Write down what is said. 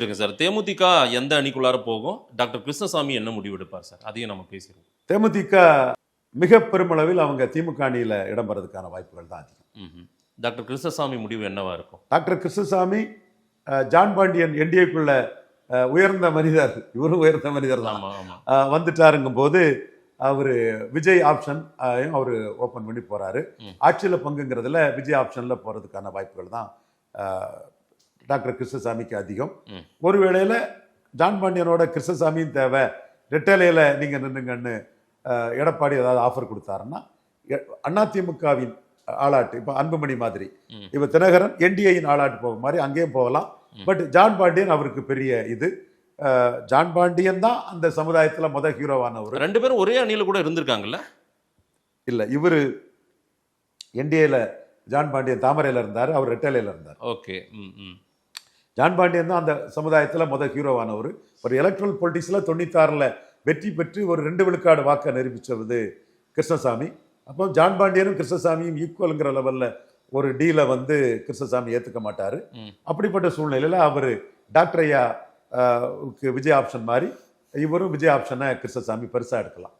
இருக்குங்க சார். தேமுதிக எந்த அணிக்குள்ளார போகும்? டாக்டர் கிருஷ்ணசாமி என்ன முடிவு எடுப்பார் சார்? அதையும் நம்ம பேசிடுவோம். தேமுதிக மிக பெருமளவில் அவங்க திமுக அணியில் இடம்பெறதுக்கான வாய்ப்புகள் தான் அதிகம். டாக்டர் கிருஷ்ணசாமி முடிவு என்னவா இருக்கும்? டாக்டர் கிருஷ்ணசாமி ஜான் பாண்டியன் என்டிஏக்குள்ள உயர்ந்த மனிதர், இவரும் உயர்ந்த மனிதர் தான், வந்துட்டாருங்கும் போது அவர் விஜய் ஆப்ஷன் அவர் ஓப்பன் பண்ணி போறாரு. ஆட்சியில் பங்குங்கிறதுல விஜய் ஆப்ஷன்ல போறதுக்கான வாய்ப்புகள் தான் டாக்டர் கிருஷ்ணசாமிக்கு அதிகம். ஒரு வேளையில ஜான் பாண்டியனோட கிருஷ்ணசாமியும் தேவை, ரெட்டலையில நீங்க நின்னுங்கன்னு எடப்பாடி ஏதாவது ஆஃபர் கொடுத்தாருன்னா அதிமுகவின் ஆளாட்டு, இப்ப அன்புமணி மாதிரி, இப்ப தினகரன் என்டிஏயின் ஆளாட்டு போக மாதிரி அங்கேயும் போகலாம். பட் ஜான் பாண்டியன் அவருக்கு பெரிய இது. ஜான் பாண்டியன் தான் அந்த சமுதாயத்துல முதல் ஹீரோவானவர். ரெண்டு பேரும் ஒரே அணியில கூட இருந்திருக்காங்கல்ல? இல்ல, இவரு என்டிஏல ஜான் பாண்டியன் தாமரையில இருந்தாரு, அவர் ரெட்டலையில இருந்தார். ஓகே. ஜான் பாண்டியன் தான் அந்த சமுதாயத்துல முதல் ஹீரோவானவர். ஒரு எலக்ட்ரல் பொலிட்டிக்ஸ்ல 96ல வெற்றி பெற்று ஒரு 2 விழுக்காடு வாக்க நிரூபிச்சது கிருஷ்ணசாமி. அப்போ ஜான் பாண்டியனும் கிருஷ்ணசாமியும் ஈக்குவலுங்கிற லெவல்ல ஒரு டீலை கிருஷ்ணசாமி ஏத்துக்க மாட்டாரு. அப்படிப்பட்ட சூழ்நிலையில அவர் டாக்டர் ஐயா விஜய் ஆப்ஷன் மாதிரி இவரும் விஜய் ஆப்ஷனை கிருஷ்ணசாமி பெருசா எடுக்கலாம்.